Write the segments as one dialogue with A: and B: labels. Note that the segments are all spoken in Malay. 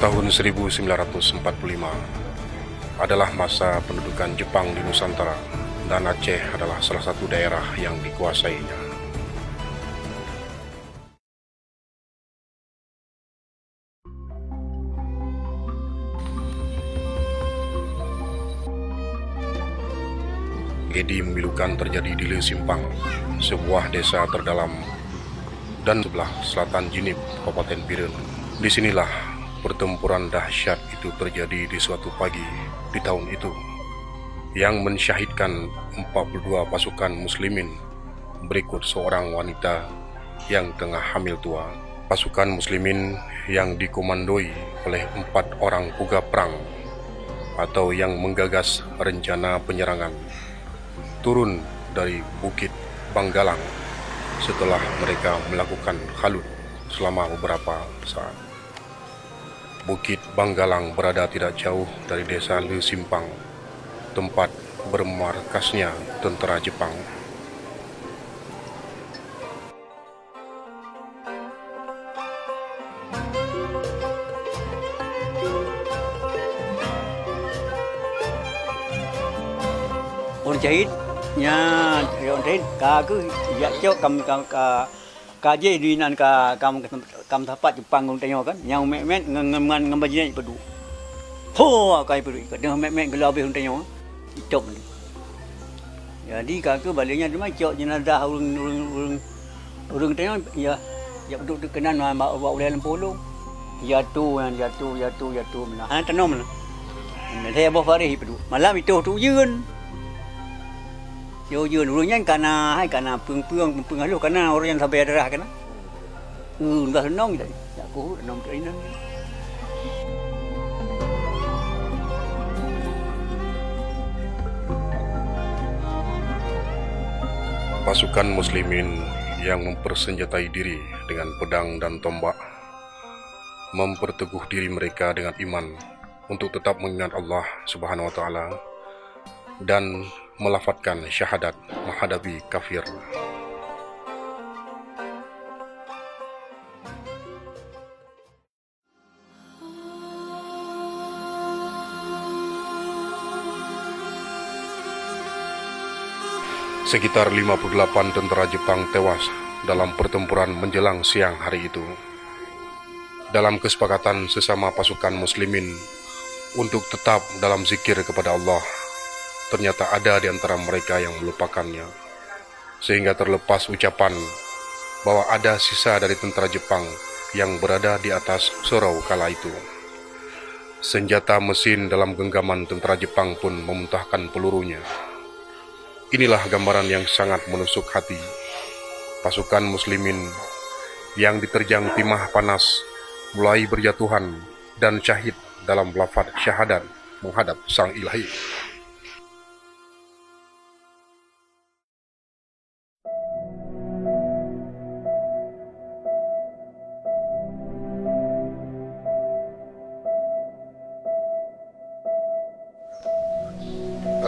A: Tahun 1945 adalah masa pendudukan Jepang di Nusantara, dan Aceh adalah salah satu daerah yang dikuasainya. Edi memilukan terjadi di Leusimpang, sebuah desa terdalam dan sebelah selatan Jinib, Kabupaten Biren. Disinilah pertempuran dahsyat itu terjadi di suatu pagi di tahun itu, yang mensyahidkan 42 pasukan muslimin berikut seorang wanita yang tengah hamil tua. Pasukan muslimin yang dikomandoi oleh 4 orang puga perang atau yang menggagas rencana penyerangan turun dari Bukit Banggalang setelah mereka melakukan khalut selama beberapa saat. Bukit Banggalang berada tidak jauh dari desa Leusimpang, tempat bermarkasnya tentara Jepang.
B: Orang jahit nya orang jahit ka cứ dạ cho cầm je di nan kam tapat Jepang orang tengok kan yang met ngambajina pedu ho kai pedu dengan met gelau be orang tengok hidup ni jadi ka baliknya cuma cok jenazah orang tengok ya duduk kenan bawa oleh lempolong jatuh mana tanam lah saya bawa hari pedu malam itu tu yun Yo dulunya karena peng halu karena orang yang sampai darah kan. Dah senang gitu. Aku senang training.
A: Pasukan muslimin yang mempersenjatai diri dengan pedang dan tombak memperteguh diri mereka dengan iman untuk tetap mengingat Allah Subhanahu wa taala dan melafadzkan syahadat menghadapi kafir. Sekitar 58 tentara Jepang tewas dalam pertempuran menjelang siang hari itu. Dalam kesepakatan sesama pasukan muslimin untuk tetap dalam zikir kepada Allah, ternyata ada di antara mereka yang melupakannya, sehingga terlepas ucapan bahwa ada sisa dari tentara Jepang yang berada di atas surau kala itu. Senjata mesin dalam genggaman tentara Jepang pun memuntahkan pelurunya. Inilah gambaran yang sangat menusuk hati. Pasukan muslimin yang diterjang timah panas mulai berjatuhan dan syahid dalam lafaz syahadat menghadap Sang Ilahi.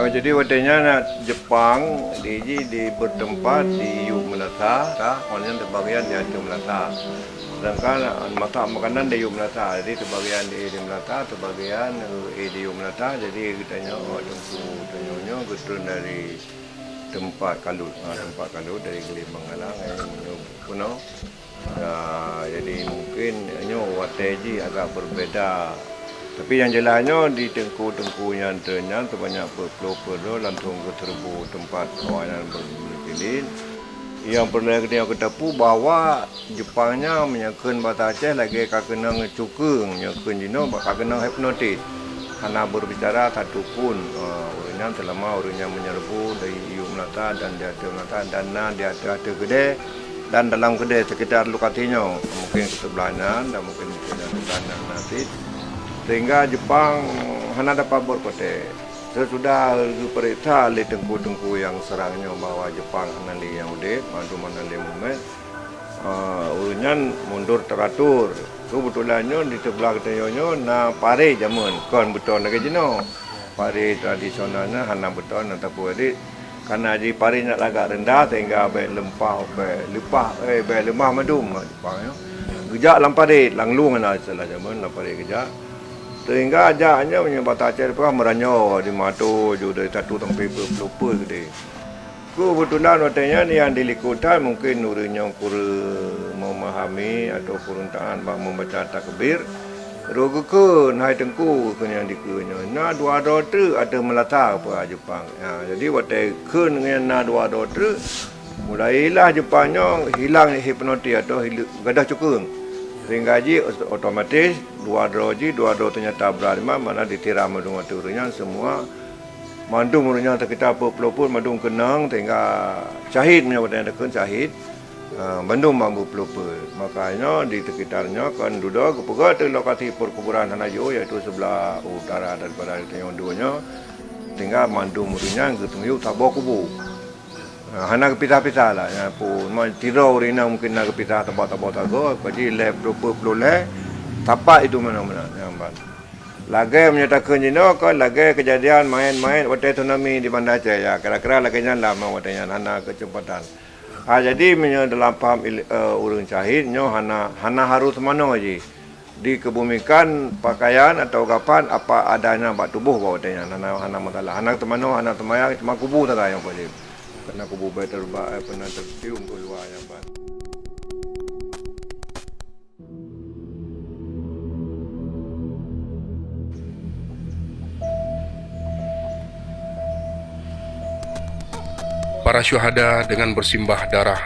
C: Jadi wadahnya Jepang di bertempat di Yu Melata, maknanya terbagian di Yu Melata. Sedangkan makanan di Yu Melata, jadi terbagian di Melata, terbagian di Yu Melata. Jadi kita tengku getun dari tempat kalut dari Gili Banggalang kuno. Jadi mungkin wateji agak berbeda. Tapi yang jelasnya di tengku yang terbanyak berpuluh-puluh lantung ke serbu tempat kawanan berpilih. Yang perlu kita ketahui bahawa Jepangnya menyakan bahasa Aceh lagi kena ngecukung, menyakan jino kena hipnotis. Karena berbicara satu pun orangnya selama orangnya menyerbu dari Yu Melata dan di atas Melata dan di atas gede dan dalam gede sekitar lokasinya mungkin ke sebelahnya dan mungkin di sebelahnya nanti. Sehingga Jepang hanya dapat berkote. Sesudah diperintah oleh tengku yang serangnya bahwa Jepang nanti yang udah mandu nanti moment, urunyan mundur teratur. Kebetulannya di sebelah ketayonyo na pare jamun kon beton lagi jino. Pare tradisionalnya hanya beton atau pare karena di pare nak agak rendah sehingga baik lemah madum Jepang. Gejak lampare langlung na salah jamun lampare gejak. Sehingga ajaknya punya batacer pun meranyo di matu ju dari satu tempat pelupa gede. Ku betulan watanya ni yang di likutan mungkin nurinya kurang memahami atau kurang tahan membaca takbir. Rogo ke nai tengku ke yang dikunya. Na dua tu ada melata apa Jepang. Jadi watai ke dengan na dua tu mulailah Jepangnya hilang hipnotis atau gadah cukung. Sehingga ji otomatis dua dro ternyata berlima mana ditiram dengan turunnya semua mandu murunya kita pelopor mandu kenang sehingga syahid punya pada dekun syahid mandu mampu pelopor makanya di sekitarnya kan duduk kepegat di lokasi perkuburan Hanajo iaitu sebelah utara daripada Tengah duanya sehingga mandu murunya ketemu tabok kubu hana kepisah-pisah lah ya pun tirau rina mungkin nak kepisah tabak-tabak tago jadi lep pelopor le tapak itu mana-mana yang ban lagi menyatakan jino kan lagi kejadian main-main waktu tsunami di Banda Aceh ya kira-kira laginya lama waktunya hana kecepatan. Jadi dalam paham urang syahid nyo hana harus mano aja dikebumikan pakaian atau kapan apa adanya bak tubuh waktunya hana masalah hana temano hana temaya cuma kubu saja yang boleh karena kubu terbak pernah tercium keluar yang ban.
A: Para syuhada dengan bersimbah darah,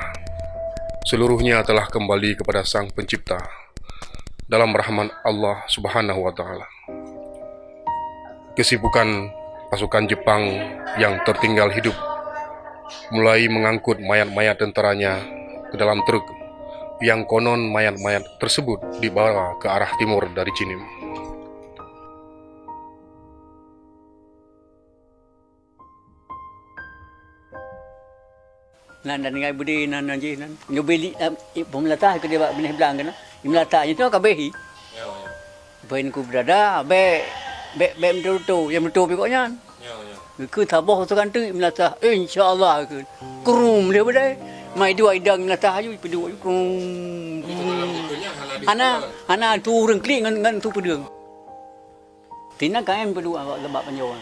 A: seluruhnya telah kembali kepada Sang Pencipta dalam rahmat Allah Subhanahu wa Ta'ala. Kesibukan pasukan Jepang yang tertinggal hidup mulai mengangkut mayat-mayat tentaranya ke dalam truk yang konon mayat-mayat tersebut dibawa ke arah timur dari Cinim.
B: Nan dan ngai budi nan je nan nyobeli pemelata ke dia benih belang kan melata itu kabehi ben ku berada be betul yang betul pokoknya ke tabah tu kan tu melata insyaallah ke krum dia bedai mai dua idang melata ayu pedua krum ana tu urang klik ngan tu pedung tina KM pedua awak lebak panjau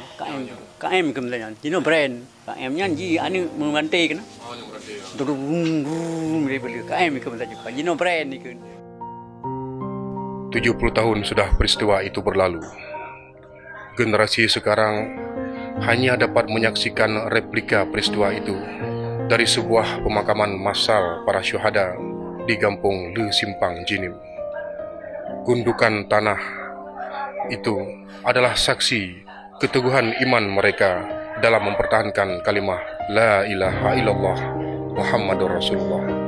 B: KM kemudian jino brand KM nya ji anu memantai kan Drum dia KM ke juga. Jino brand ni kan.
A: 70 tahun sudah peristiwa itu berlalu. Generasi sekarang hanya dapat menyaksikan replika peristiwa itu dari sebuah pemakaman massal para syuhada di Kampung Le Simpang, Jinim. Gundukan tanah itu adalah saksi keteguhan iman mereka dalam mempertahankan kalimah La ilaha illallah Muhammadur Rasulullah.